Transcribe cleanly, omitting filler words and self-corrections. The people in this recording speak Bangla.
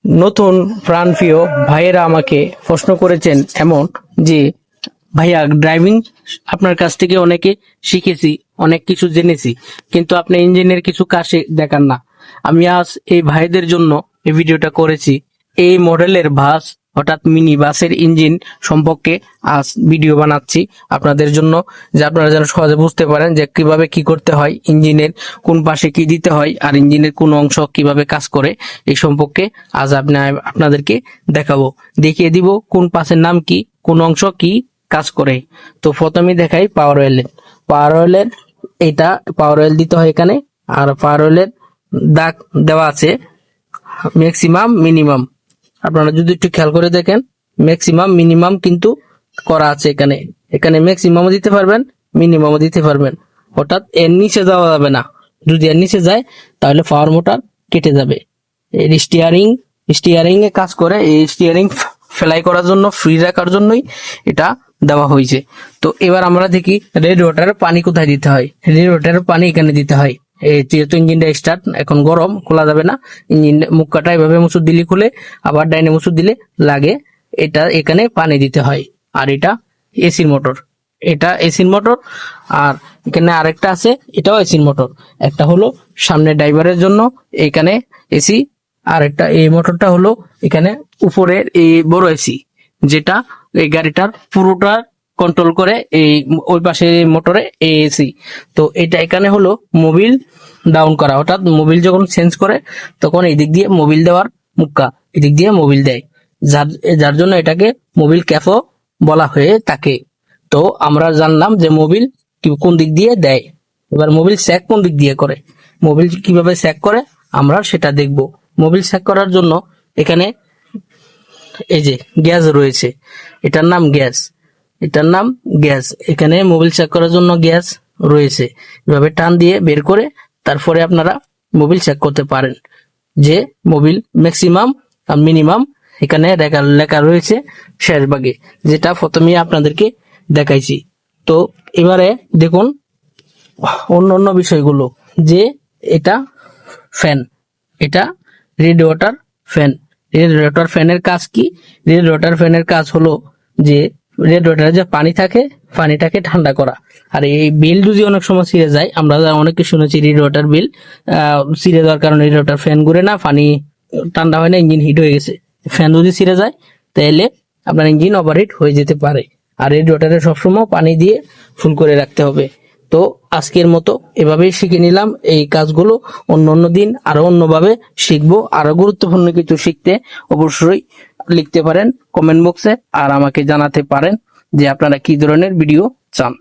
নতুন প্রাণপ্রিয় ভাইয়েরা আমাকে প্রশ্ন করেছেন এমন যে ভাইয়া ড্রাইভিং আপনার কাছ থেকে অনেকে শিখেছি, অনেক কিছু জেনেছি, কিন্তু আপনি ইঞ্জিনের কিছু কাজ দেখান না। আমি আজ এই ভাইদের জন্য এই ভিডিওটা করেছি। এই মডেলের বাস হঠাৎ মিনি বাসের ইঞ্জিন সম্পর্কে আজ ভিডিও বানাচ্ছি আপনাদের জন্য, যে আপনারা যেন সহজে বুঝতে পারেন যে কিভাবে কি করতে হয়, ইঞ্জিনের কোন পাশে কি দিতে হয় আর ইঞ্জিনের কোন অংশ কিভাবে কাজ করে এই সম্পর্কে আজ আপনাদেরকে দেখাবো, দেখিয়ে দিব কোন পাশের নাম কি, কোন অংশ কি কাজ করে। তো প্রথমে দেখাই পাওয়ার অয়েলের। এটা পাওয়ার অয়েল দিতে হয় এখানে, আর পাওয়ার অয়েলের দাগ দেওয়া আছে ম্যাক্সিমাম মিনিমাম। আপনারা যদি একটু খেয়াল করে দেখেন ম্যাক্সিমাম মিনিমাম কিন্তু করা আছে এখানে। এখানে ম্যাক্সিমামও দিতে পারবেন, মিনিমামও দিতে পারবেন, হঠাৎ এর নিচে যাওয়া যাবে না। যদি এর নিচে যায় তাহলে পাওয়ার মোটর কেটে যাবে। এর স্টিয়ারিং এ কাজ করে। এই স্টিয়ারিং ফ্লাই করার জন্য, ফ্রি রাখার জন্যই এটা দেওয়া হয়েছে। তো এবার আমরা দেখি রেডিয়েটরের পানি কোথায় দিতে হয়। রেডিয়েটরের পানি এখানে দিতে হয়। এই যেহেতু ইঞ্জিনটা স্টার্ট এখন গরম, খোলা যাবে না। ইঞ্জিন মুখটা এভাবে মুসুর দিলে খুলে, আবার ডাইনে মুসুর দিলে লাগে। এটা এখানে পানি দিতে হয়। আর এটা এসির মোটর, এটা এসির মোটর। আর এখানে আরেকটা আছে, এটাও এসির মোটর। একটা হলো সামনে ড্রাইভারের জন্য, এখানে এসি। আর একটা এই মোটরটা হলো এখানে উপরের এই বড় এসি, যেটা এই গাড়িটার পুরোটা কন্ট্রোল করে। এই ওই পাশে মোটরে এসি। তো এটা এখানে হলো মোবিল ডাউন করা, অর্থাৎ মোবিল যখন চেঞ্জ করে তখন এই দিক দিয়ে মোবিল দেওয়ার মুক্কা, এদিক দিয়ে মোবিল দেয়, যার জন্য এটাকে মোবিল ক্যাফও বলা হয়ে থাকে। তো আমরা জানলাম যে মোবিল কোন দিক দিয়ে দেয়। এবার মোবিল স্যাক কোন দিক দিয়ে করে, মোবিল কিভাবে স্যাক করে আমরা সেটা দেখব। মোবিল স্যাক করার জন্য এখানে এই যে গ্যাস রয়েছে, এটার নাম গ্যাস, এটার নাম গ্যাস। এখানে মোবিল চেক করার জন্য গ্যাস রয়েছে। এভাবে টান দিয়ে বের করে তারপরে আপনারা মোবিল চেক করতে পারেন যে মোবিল ম্যাক্সিমাম আর মিনিমাম এখানে লেখা রয়েছে শেষ ভাগে, যেটা প্রথমে আপনাদেরকে দেখাইছি। তো এবারে দেখুন অন্য বিষয়গুলো, যে এটা ফ্যান, এটা রেডিয়েটর ফ্যান। রেডিয়েটর ফ্যানের কাজ কি? রেডিয়েটর ফ্যানের কাজ হলো যে রেডিয়েটরে যে পানি থাকে, পানিটাকে ঠান্ডা করা। আর এই বিল যদি অনেক সময় ছিঁড়ে যায়, আমরা অনেকে শুনেছি রেডিয়েটর বিল ছিঁড়ে যাওয়ার কারণে রেডিয়েটর ফ্যান ঘুরে না, পানি ঠান্ডা হয় না, ইঞ্জিন হিট হয়ে গেছে। ফ্যান যদি ছিঁড়ে যায় তাহলে আপনার ইঞ্জিন ওভারহিট হয়ে যেতে পারে। আর রেডিয়েটরে সবসময় পানি দিয়ে ফুল করে রাখতে হবে। তো আজকের মতো এভাবেই শিখে নিলাম এই কাজগুলো। অন্য দিন আরো অন্যভাবে শিখবো। আরো গুরুত্বপূর্ণ কিছু শিখতে অবশ্যই লিখতে পারেন কমেন্ট বক্সে, আর আমাকে জানাতে পারেন যে আপনারা কি ধরনের ভিডিও চান।